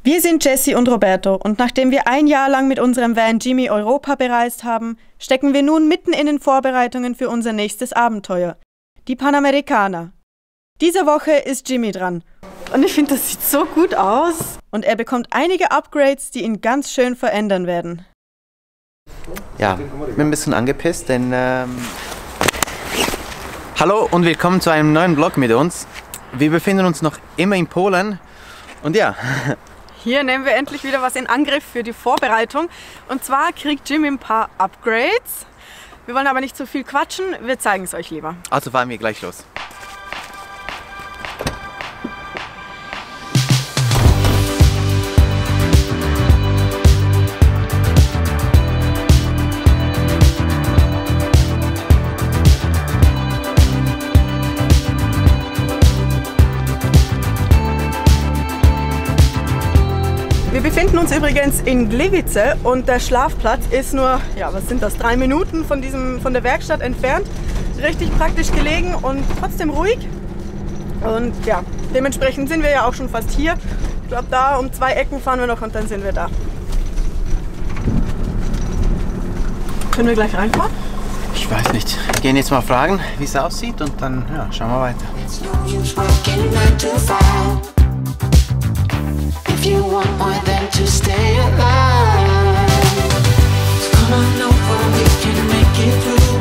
Wir sind Jessie und Roberto und nachdem wir ein Jahr lang mit unserem Van Jimmy Europa bereist haben, stecken wir nun mitten in den Vorbereitungen für unser nächstes Abenteuer, die Panamericana. Diese Woche ist Jimmy dran und ich finde, das sieht so gut aus und er bekommt einige Upgrades, die ihn ganz schön verändern werden. Ja, ich bin ein bisschen angepisst, denn hallo und willkommen zu einem neuen Vlog mit uns. Wir befinden uns noch immer in Polen und ja. Hier nehmen wir endlich wieder was in Angriff für die Vorbereitung. Und zwar kriegt Jimmy ein paar Upgrades. Wir wollen aber nicht zu viel quatschen, wir zeigen es euch lieber. Also fahren wir gleich los. Wir befinden uns übrigens in Gliwice und der Schlafplatz ist nur, ja, was sind das, 3 Minuten von der Werkstatt entfernt. Richtig praktisch gelegen und trotzdem ruhig. Und ja, dementsprechend sind wir ja auch schon fast hier. Ich glaube, da um 2 Ecken fahren wir noch und dann sind wir da. Können wir gleich reinfahren? Ich weiß nicht. Wir gehen jetzt mal fragen, wie es aussieht und dann ja, schauen wir weiter. If you want more than to stay alive, so come on over, we can make it through.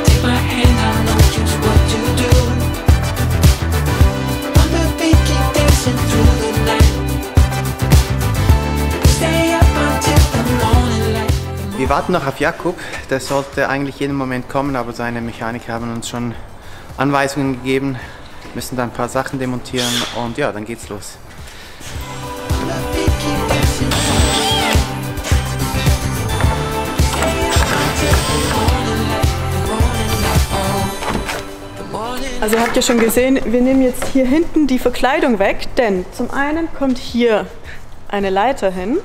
Take my hand, I know just what to do. On the beat, keep dancing through the night. Stay up until the morning light. Wir warten noch auf Jakub, der sollte eigentlich jeden Moment kommen, aber seine Mechaniker haben uns schon Anweisungen gegeben. Müssen da ein paar Sachen demontieren und ja, dann geht's los. Also ihr habt ja schon gesehen, wir nehmen jetzt hier hinten die Verkleidung weg, denn zum einen kommt hier eine Leiter hin.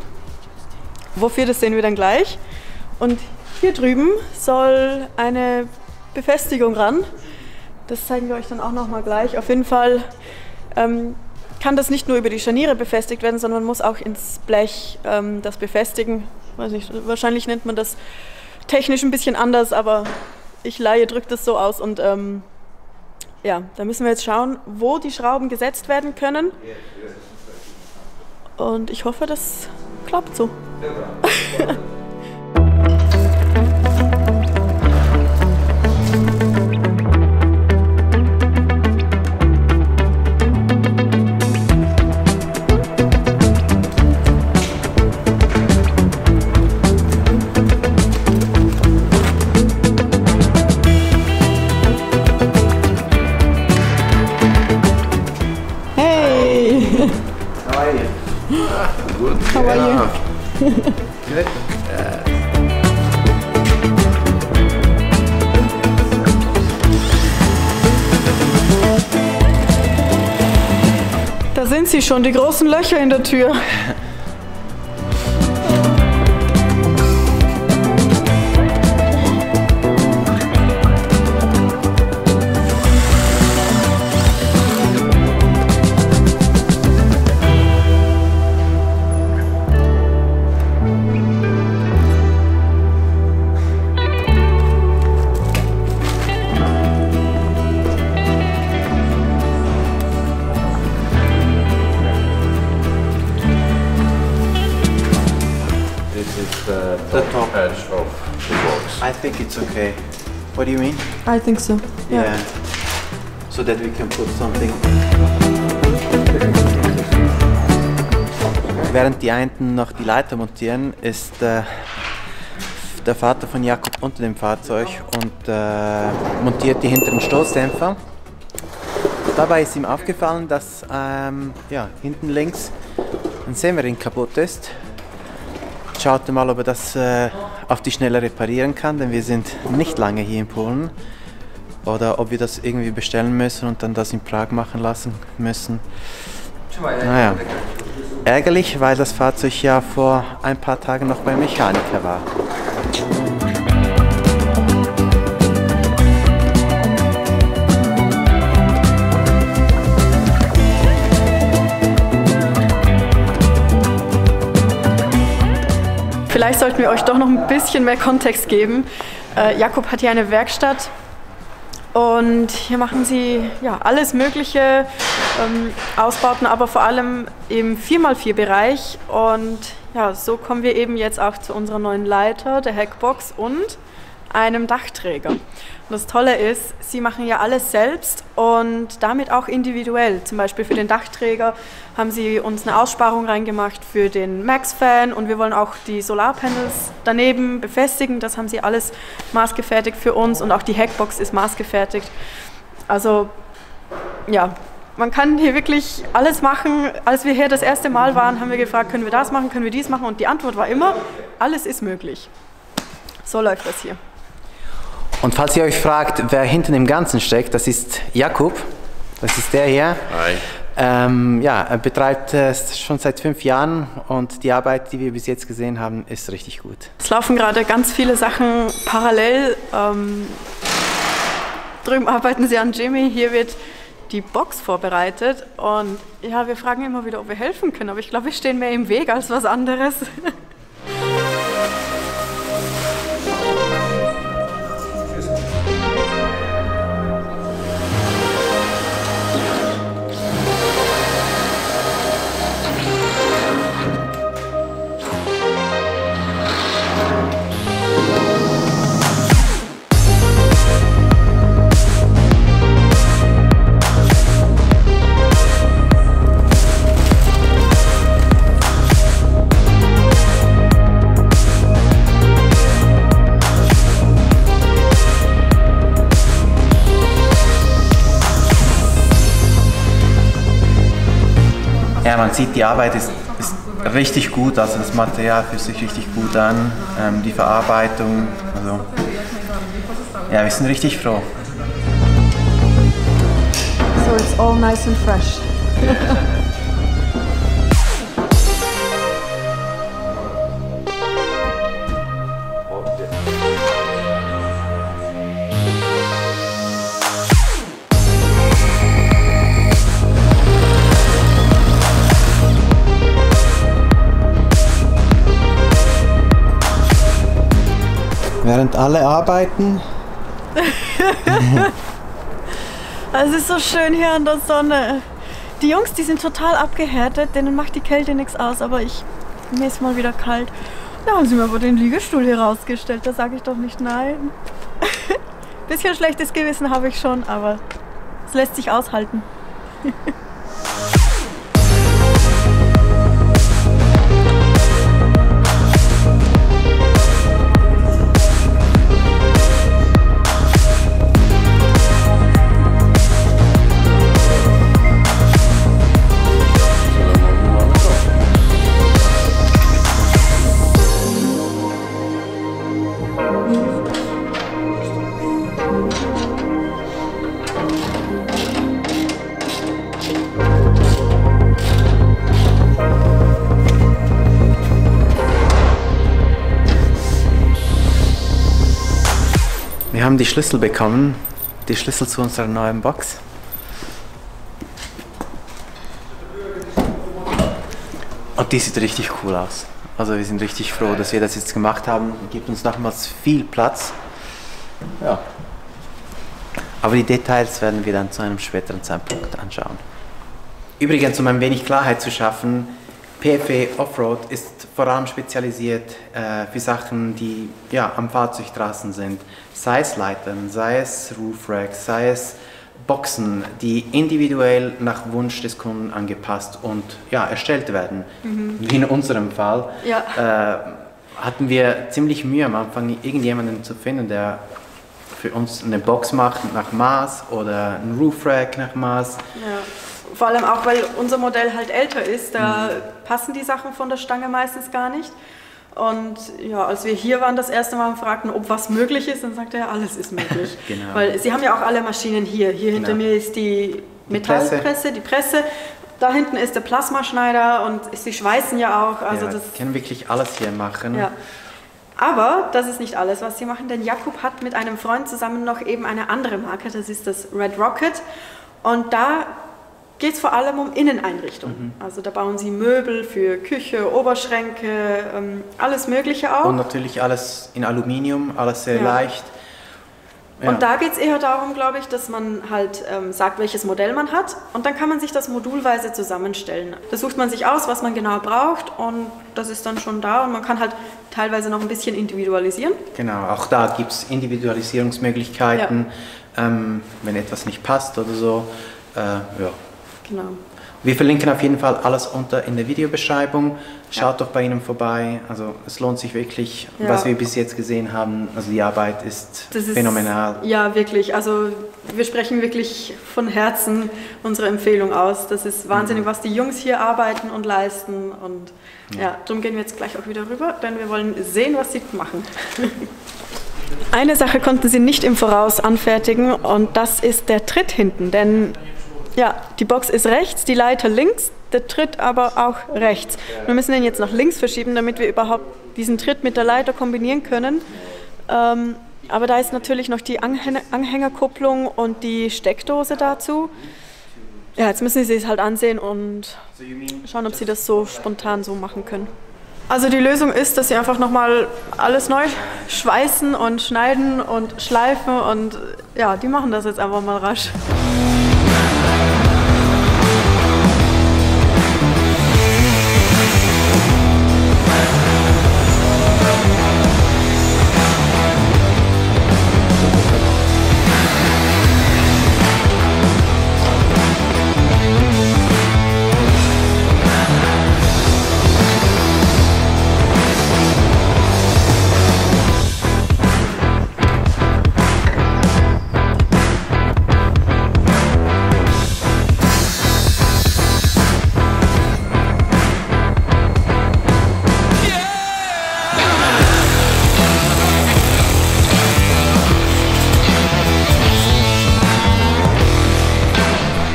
Wofür, das sehen wir dann gleich. Und hier drüben soll eine Befestigung ran. Das zeigen wir euch dann auch noch mal gleich. Auf jeden Fall kann das nicht nur über die Scharniere befestigt werden, sondern man muss auch ins Blech das befestigen. Weiß nicht, wahrscheinlich nennt man das technisch ein bisschen anders, aber ich Laie drückt das so aus. Und ja, da müssen wir jetzt schauen, wo die Schrauben gesetzt werden können. Und ich hoffe, das klappt so. How are you? Good. Da sind sie schon, die großen Löcher in der Tür. The top edge of the box. I think it's okay. What do you mean? I think so. Yeah. So that we can put something. Während die einen noch die Leiter montieren, ist der Vater von Jakub unter dem Fahrzeug und montiert die hinteren Stoßdämpfer. Dabei ist ihm aufgefallen, dass ja, hinten links ein Sämering kaputt ist. Schaut mal, ob er das auf die Schnelle reparieren kann, denn wir sind nicht lange hier in Polen. Oder ob wir das irgendwie bestellen müssen und dann das in Prag machen lassen müssen. Naja, ärgerlich, weil das Fahrzeug ja vor ein paar Tagen noch beim Mechaniker war. vielleicht sollten wir euch doch noch ein bisschen mehr Kontext geben. Jakub hat hier eine Werkstatt und hier machen sie ja, alles Mögliche, Ausbauten, aber vor allem im 4x4-Bereich. Und ja, so kommen wir eben jetzt auch zu unserer neuen Leiter, der Heckbox und einem Dachträger. Und das Tolle ist, sie machen ja alles selbst und damit auch individuell. Zum Beispiel für den Dachträger haben sie uns eine Aussparung reingemacht für den Max-Fan und wir wollen auch die Solarpanels daneben befestigen. Das haben sie alles maßgefertigt für uns und auch die Heckbox ist maßgefertigt. Also ja, man kann hier wirklich alles machen. Als wir hier das erste Mal waren, haben wir gefragt, können wir das machen, können wir dies machen? Und die Antwort war immer, alles ist möglich. So läuft das hier. Und falls ihr euch fragt, wer hinten im Ganzen steckt, das ist Jakub, das ist der hier. Hi. Ja, er betreibt es schon seit 5 Jahren und die Arbeit, die wir bis jetzt gesehen haben, ist richtig gut. Es laufen gerade ganz viele Sachen parallel. Drüben arbeiten sie an Jimmy, hier wird die Box vorbereitet und ja, wir fragen immer wieder, ob wir helfen können, aber ich glaube, wir stehen mehr im Weg als was anderes. Ja, man sieht, die Arbeit ist richtig gut, also das Material fühlt sich richtig gut an, die Verarbeitung, also ja, wir sind richtig froh. So it's all nice and fresh. Während alle arbeiten. Es ist so schön hier an der Sonne. Die Jungs, die sind total abgehärtet, denen macht die Kälte nichts aus, aber mir ist mal wieder kalt. Da haben sie mir aber den Liegestuhl hier rausgestellt, da sage ich doch nicht nein. Bisschen schlechtes Gewissen habe ich schon, aber es lässt sich aushalten. Wir haben die Schlüssel bekommen, die Schlüssel zu unserer neuen Box. Und die sieht richtig cool aus. Also wir sind richtig froh, dass wir das jetzt gemacht haben. Gibt uns nochmals viel Platz. Ja. Aber die Details werden wir dann zu einem späteren Zeitpunkt anschauen. Übrigens, um ein wenig Klarheit zu schaffen, PFE Offroad ist vor allem spezialisiert für Sachen, die ja, am Fahrzeug draußen sind. Sei es Leitern, sei es Roof Racks, sei es Boxen, die individuell nach Wunsch des Kunden angepasst und ja, erstellt werden. Wie in unserem Fall. Ja. Hatten wir ziemlich Mühe am Anfang, irgendjemanden zu finden, der für uns eine Box macht nach Maß oder ein Roof Rack nach Maß. Ja. Vor allem auch, weil unser Modell halt älter ist, da passen die Sachen von der Stange meistens gar nicht. Und ja, als wir hier waren das erste Mal und fragten, ob was möglich ist, dann sagte er, alles ist möglich. Genau. Weil sie haben ja auch alle Maschinen hier. Hier hinter mir ist die Metallpresse, die Presse. Da hinten ist der Plasmaschneider und sie schweißen ja auch. Also ja, das können wirklich alles hier machen. Ja. Aber das ist nicht alles, was sie machen, denn Jakub hat mit einem Freund zusammen noch eben eine andere Marke, das ist das Red Rocket. Und da geht es vor allem um Inneneinrichtung. Also da bauen sie Möbel für Küche, Oberschränke, alles Mögliche auch. Und natürlich alles in Aluminium, alles sehr leicht. Ja. Und da geht es eher darum, glaube ich, dass man halt sagt, welches Modell man hat und dann kann man sich das modulweise zusammenstellen. Da sucht man sich aus, was man genau braucht und das ist dann schon da und man kann halt teilweise noch ein bisschen individualisieren. Genau, auch da gibt es Individualisierungsmöglichkeiten, wenn etwas nicht passt oder so. Ja. Genau. Wir verlinken auf jeden Fall alles unter in der Videobeschreibung. Schaut doch bei Ihnen vorbei. Also es lohnt sich wirklich, was wir bis jetzt gesehen haben. Also die Arbeit ist phänomenal. Ja, wirklich. Also wir sprechen wirklich von Herzen unsere Empfehlung aus. Das ist wahnsinnig, was die Jungs hier arbeiten und leisten. Und darum gehen wir jetzt gleich auch wieder rüber, denn wir wollen sehen, was sie machen. Eine Sache konnten sie nicht im Voraus anfertigen und das ist der Tritt hinten, denn ja, die Box ist rechts, die Leiter links, der Tritt aber auch rechts. Wir müssen den jetzt nach links verschieben, damit wir überhaupt diesen Tritt mit der Leiter kombinieren können. Aber da ist natürlich noch die Anhängerkupplung und die Steckdose dazu. Ja, jetzt müssen Sie es halt ansehen und schauen, ob Sie das so spontan so machen können. Also die Lösung ist, dass Sie einfach nochmal alles neu schweißen und schneiden und schleifen und ja, die machen das jetzt einfach mal rasch.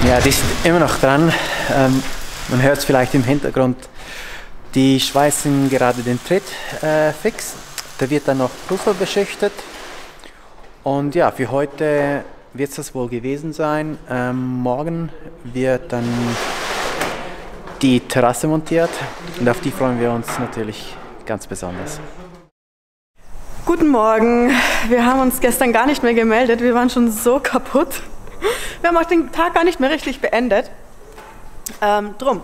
Ja, die sind immer noch dran. Man hört es vielleicht im Hintergrund. Die schweißen gerade den Tritt fix. Der wird dann noch pulverbeschichtet. Und ja, für heute wird es das wohl gewesen sein. Morgen wird dann die Terrasse montiert und auf die freuen wir uns natürlich ganz besonders. Guten Morgen. Wir haben uns gestern gar nicht mehr gemeldet. Wir waren schon so kaputt. Wir haben auch den Tag gar nicht mehr richtig beendet. Drum,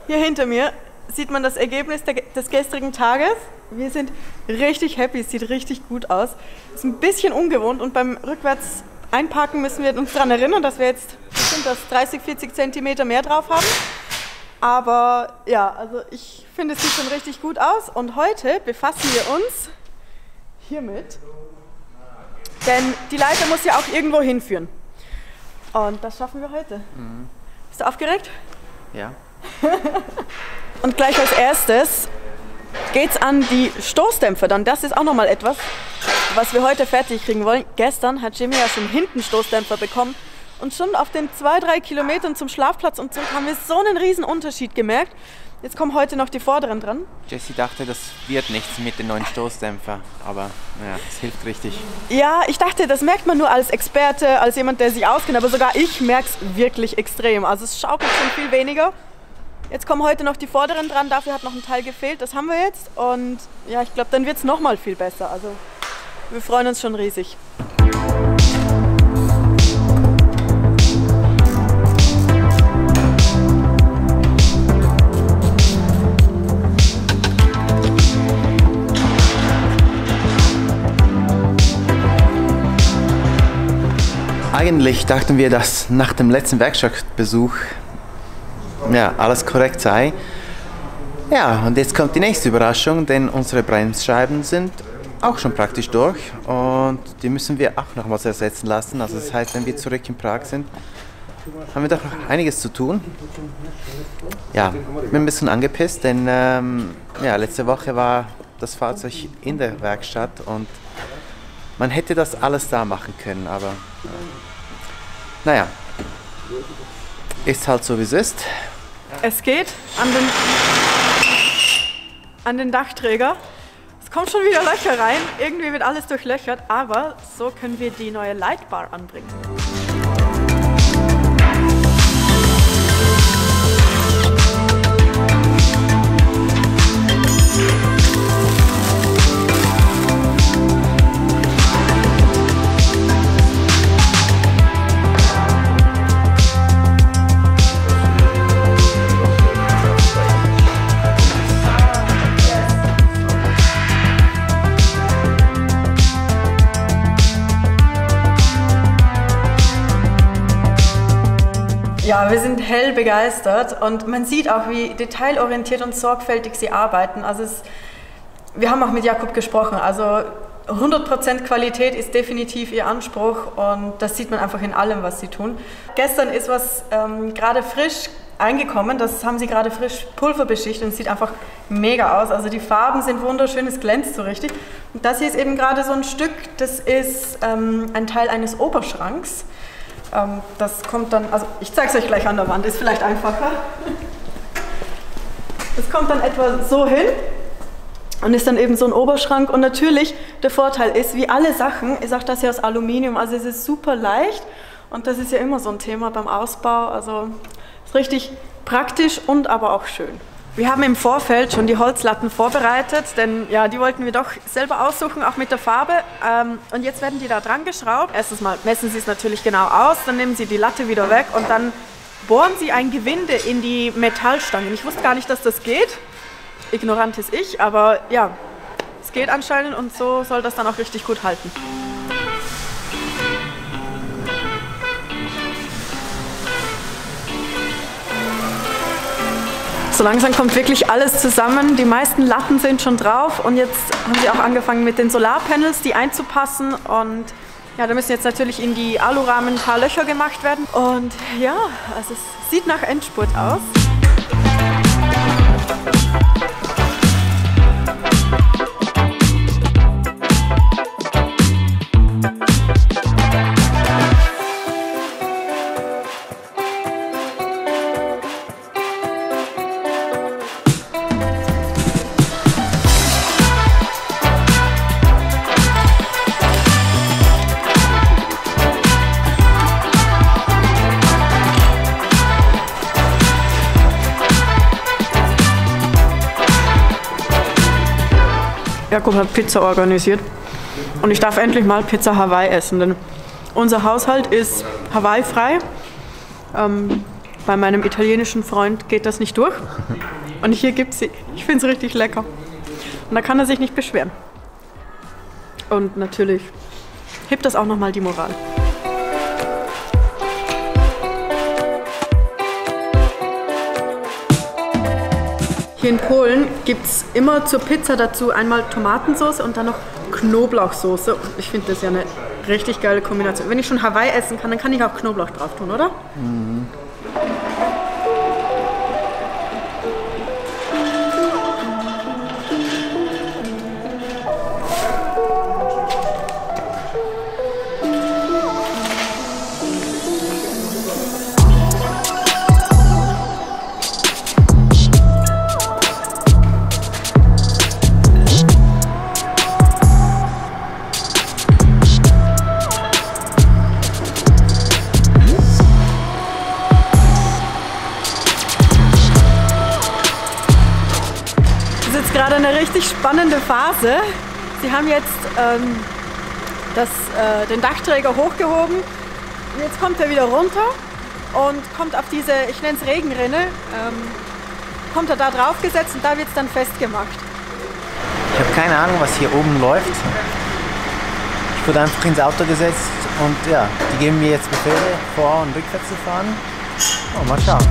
hier hinter mir sieht man das Ergebnis des gestrigen Tages. Wir sind richtig happy, es sieht richtig gut aus. Ist ein bisschen ungewohnt und beim rückwärts einparken müssen wir uns daran erinnern, dass wir jetzt 30, 40 Zentimeter mehr drauf haben. Aber ja, also ich finde, es sieht schon richtig gut aus und heute befassen wir uns hiermit, denn die Leiter muss ja auch irgendwo hinführen. Und das schaffen wir heute. Bist du aufgeregt? Ja. Und gleich als erstes geht es an die Stoßdämpfer. Dann das ist auch nochmal etwas, was wir heute fertig kriegen wollen. Gestern hat Jimmy ja schon hinten Stoßdämpfer bekommen. Und schon auf den 2-3 Kilometern zum Schlafplatz und zurück haben wir so einen riesen Unterschied gemerkt. Jetzt kommen heute noch die vorderen dran. Jessie dachte, das wird nichts mit den neuen Stoßdämpfer, aber ja, es hilft richtig. Ja, ich dachte, das merkt man nur als Experte, als jemand, der sich auskennt, aber sogar ich merke es wirklich extrem. Also es schaukelt schon viel weniger. Jetzt kommen heute noch die vorderen dran, dafür hat noch ein Teil gefehlt, das haben wir jetzt. Und ja, ich glaube, dann wird es nochmal viel besser. Also wir freuen uns schon riesig. Eigentlich dachten wir, dass nach dem letzten Werkstattbesuch alles korrekt sei. Ja, und jetzt kommt die nächste Überraschung, denn unsere Bremsscheiben sind auch schon praktisch durch und die müssen wir auch nochmals ersetzen lassen. Also das heißt, wenn wir zurück in Prag sind, haben wir doch noch einiges zu tun. Ja, ich bin ein bisschen angepisst, denn letzte Woche war das Fahrzeug in der Werkstatt und man hätte das alles da machen können, aber naja, ist halt so wie es ist. Es geht an den Dachträger. Es kommen schon wieder Löcher rein, irgendwie wird alles durchlöchert, aber so können wir die neue Lightbar anbringen. Ja, wir sind hell begeistert und man sieht auch, wie detailorientiert und sorgfältig sie arbeiten. Also wir haben auch mit Jakob gesprochen, also 100% Qualität ist definitiv ihr Anspruch und das sieht man einfach in allem, was sie tun. Gestern ist was gerade frisch eingekommen, das haben sie gerade frisch pulverbeschichtet und es sieht einfach mega aus. Also die Farben sind wunderschön, es glänzt so richtig. Und das hier ist eben gerade so ein Stück, das ist ein Teil eines Oberschranks. Das kommt dann, also ich zeige es euch gleich an der Wand, ist vielleicht einfacher. Das kommt dann etwa so hin und ist dann eben so ein Oberschrank. Und natürlich, der Vorteil ist, wie alle Sachen, ist auch das hier aus Aluminium, also es ist super leicht und das ist ja immer so ein Thema beim Ausbau, also ist richtig praktisch und aber auch schön. Wir haben im Vorfeld schon die Holzlatten vorbereitet, denn ja, die wollten wir doch selber aussuchen, auch mit der Farbe. Und jetzt werden die da dran geschraubt. Erstens mal messen sie es natürlich genau aus, dann nehmen sie die Latte wieder weg und dann bohren sie ein Gewinde in die Metallstangen. Ich wusste gar nicht, dass das geht. Ignorant ist ich, aber ja, es geht anscheinend und so soll das dann auch richtig gut halten. So langsam kommt wirklich alles zusammen. Die meisten Latten sind schon drauf und jetzt haben sie auch angefangen mit den Solarpanels, die einzupassen. Und ja, da müssen jetzt natürlich in die Alurahmen ein paar Löcher gemacht werden. Und ja, also es sieht nach Endspurt aus. Jakob hat Pizza organisiert und ich darf endlich mal Pizza Hawaii essen, denn unser Haushalt ist Hawaii-frei. Bei meinem italienischen Freund geht das nicht durch und hier gibt es sie. Ich finde es richtig lecker und da kann er sich nicht beschweren. Und natürlich hebt das auch nochmal die Moral. Hier in Polen gibt es immer zur Pizza dazu einmal Tomatensauce und dann noch Knoblauchsoße. Und ich finde das ja eine richtig geile Kombination. Wenn ich schon Hawaii essen kann, dann kann ich auch Knoblauch drauf tun, oder? Mhm. Gerade eine richtig spannende Phase. Sie haben jetzt den Dachträger hochgehoben. Und jetzt kommt er wieder runter und kommt auf diese, ich nenne es Regenrinne, kommt er da drauf gesetzt und da wird es dann festgemacht. Ich habe keine Ahnung, was hier oben läuft. Ich wurde einfach ins Auto gesetzt und ja, die geben mir jetzt Befehle, vor- und rückwärts zu fahren. Oh, mal schauen.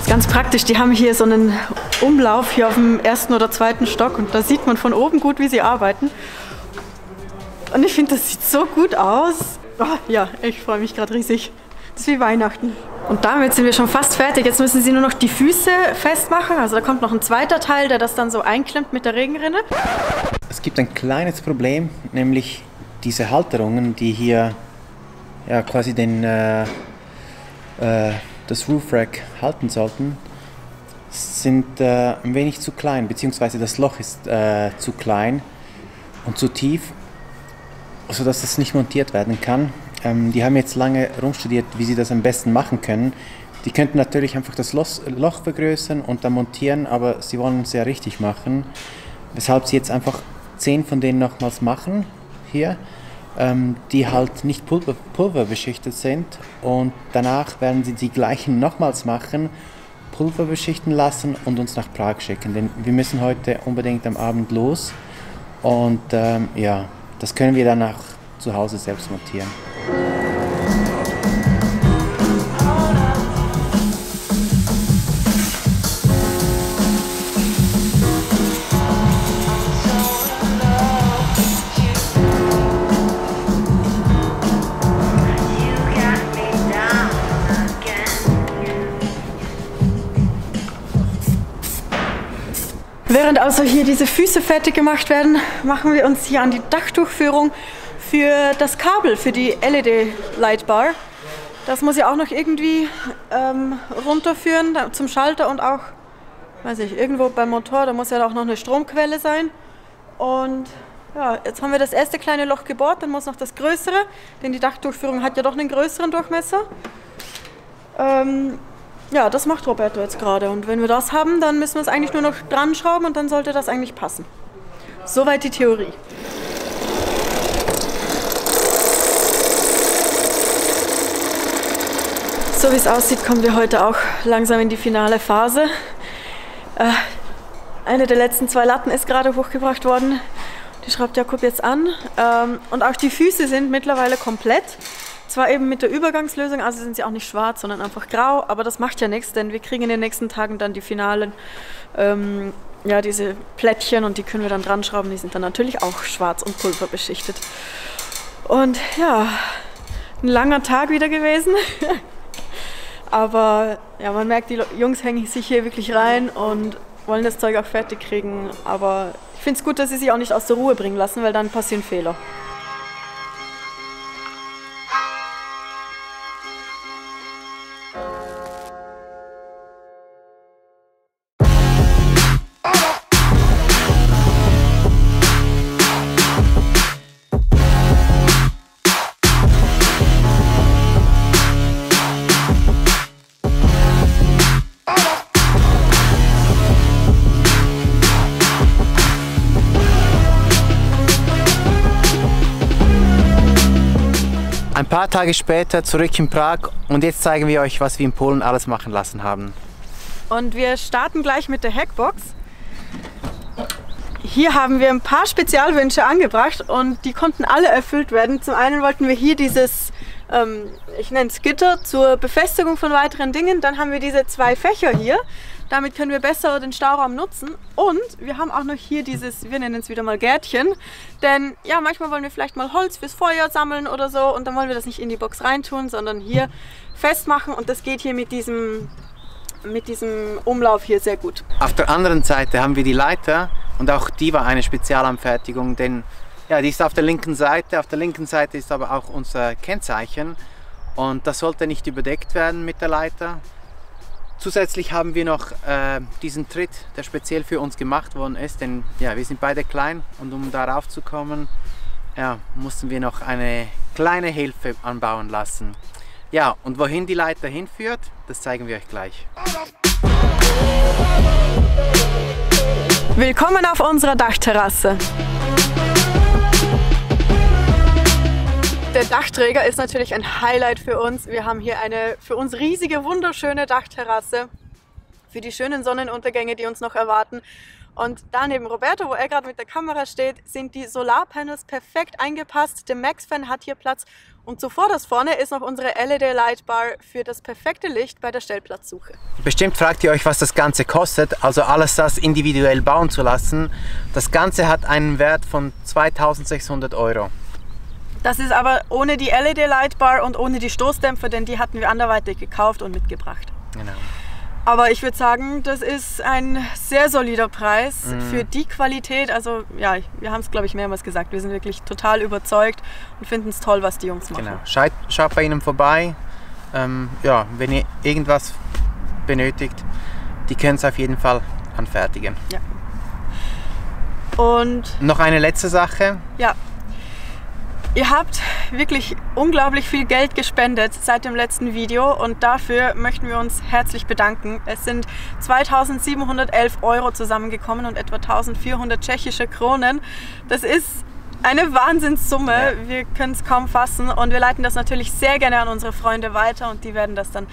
Ganz praktisch, die haben hier so einen Umlauf hier auf dem 1. oder 2. Stock und da sieht man von oben gut, wie sie arbeiten. Und ich finde, das sieht so gut aus. Oh, ja, ich freue mich gerade riesig. Das ist wie Weihnachten. Und damit sind wir schon fast fertig. Jetzt müssen sie nur noch die Füße festmachen. Also da kommt noch ein zweiter Teil, der das dann so einklemmt mit der Regenrinne. Es gibt ein kleines Problem, nämlich diese Halterungen, die hier ja, quasi das Roof Rack halten sollten, sind ein wenig zu klein, beziehungsweise das Loch ist zu klein und zu tief, sodass das nicht montiert werden kann. Die haben jetzt lange rumstudiert, wie sie das am besten machen können. Die könnten natürlich einfach das Loch vergrößern und dann montieren, aber sie wollen es ja richtig machen, weshalb sie jetzt einfach 10 von denen nochmals machen, hier, die halt nicht pulverbeschichtet sind und danach werden sie die gleichen nochmals machen, Pulver beschichten lassen und uns nach Prag schicken, denn wir müssen heute unbedingt am Abend los und ja, das können wir danach zu Hause selbst montieren. Während also hier diese Füße fertig gemacht werden, machen wir uns hier an die Dachdurchführung für das Kabel, für die LED-Lightbar. Das muss ich auch noch irgendwie runterführen zum Schalter und auch, weiß ich, irgendwo beim Motor, da muss ja auch noch eine Stromquelle sein. Und ja, jetzt haben wir das erste kleine Loch gebohrt, dann muss noch das größere, denn die Dachdurchführung hat ja doch einen größeren Durchmesser. Ja, das macht Roberto jetzt gerade und wenn wir das haben, dann müssen wir es eigentlich nur noch dran schrauben und dann sollte das eigentlich passen. Soweit die Theorie. So wie es aussieht, kommen wir heute auch langsam in die finale Phase. Eine der letzten 2 Latten ist gerade hochgebracht worden. Die schraubt Jakob jetzt an. Und auch die Füße sind mittlerweile komplett. Zwar eben mit der Übergangslösung, also sind sie auch nicht schwarz, sondern einfach grau, aber das macht ja nichts, denn wir kriegen in den nächsten Tagen dann die finalen, ja, diese Plättchen und die können wir dann dran schrauben, die sind dann natürlich auch schwarz und pulverbeschichtet. Und ja, ein langer Tag wieder gewesen, aber ja, man merkt, die Jungs hängen sich hier wirklich rein und wollen das Zeug auch fertig kriegen, aber ich finde es gut, dass sie sich auch nicht aus der Ruhe bringen lassen, weil dann passieren Fehler. Ein paar Tage später zurück in Prag und jetzt zeigen wir euch, was wir in Polen alles machen lassen haben. Und wir starten gleich mit der Hackbox. Hier haben wir ein paar Spezialwünsche angebracht und die konnten alle erfüllt werden. Zum einen wollten wir hier dieses, ich nenne es Gitter, zur Befestigung von weiteren Dingen. Dann haben wir diese 2 Fächer hier. Damit können wir besser den Stauraum nutzen. Und wir haben auch noch hier dieses, wir nennen es wieder mal Gärtchen. Denn ja, manchmal wollen wir vielleicht mal Holz fürs Feuer sammeln oder so. Und dann wollen wir das nicht in die Box reintun, sondern hier festmachen. Und das geht hier mit diesem Umlauf hier sehr gut. Auf der anderen Seite haben wir die Leiter und auch die war eine Spezialanfertigung, denn ja, die ist auf der linken Seite. Auf der linken Seite ist aber auch unser Kennzeichen und das sollte nicht überdeckt werden mit der Leiter. Zusätzlich haben wir noch diesen Tritt, der speziell für uns gemacht worden ist, denn ja, wir sind beide klein und um darauf zu kommen, ja, mussten wir noch eine kleine Hilfe anbauen lassen. Ja, und wohin die Leiter hinführt, das zeigen wir euch gleich. Willkommen auf unserer Dachterrasse. Der Dachträger ist natürlich ein Highlight für uns. Wir haben hier eine für uns riesige, wunderschöne Dachterrasse für die schönen Sonnenuntergänge, die uns noch erwarten. Und da neben Roberto, wo er gerade mit der Kamera steht, sind die Solarpanels perfekt eingepasst. Der Max-Fan hat hier Platz und zuvor das vorne ist noch unsere LED-Lightbar für das perfekte Licht bei der Stellplatzsuche. Bestimmt fragt ihr euch, was das Ganze kostet, also alles das individuell bauen zu lassen. Das Ganze hat einen Wert von 2.600 €. Das ist aber ohne die LED-Lightbar und ohne die Stoßdämpfer, denn die hatten wir anderweitig gekauft und mitgebracht. Genau. Aber ich würde sagen, das ist ein sehr solider Preis für die Qualität. Also ja, wir haben es glaube ich mehrmals gesagt, wir sind wirklich total überzeugt und finden es toll, was die Jungs machen. Genau. Schaut bei ihnen vorbei. Ja, wenn ihr irgendwas benötigt, die können es auf jeden Fall anfertigen. Ja. Und noch eine letzte Sache. Ja. Ihr habt wirklich unglaublich viel Geld gespendet seit dem letzten Video und dafür möchten wir uns herzlich bedanken. Es sind 2.711 € zusammengekommen und etwa 1.400 tschechische Kronen. Das ist eine Wahnsinnssumme, ja. Wir können es kaum fassen und wir leiten das natürlich sehr gerne an unsere Freunde weiter und die werden das dann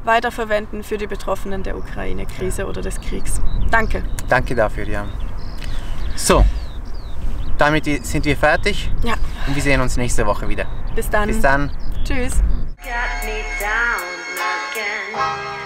weiterverwenden für die Betroffenen der Ukraine-Krise oder des Kriegs. Danke. Danke dafür, ja. So. Damit sind wir fertig. Ja. Und wir sehen uns nächste Woche wieder. Bis dann. Bis dann. Tschüss. Got me down again.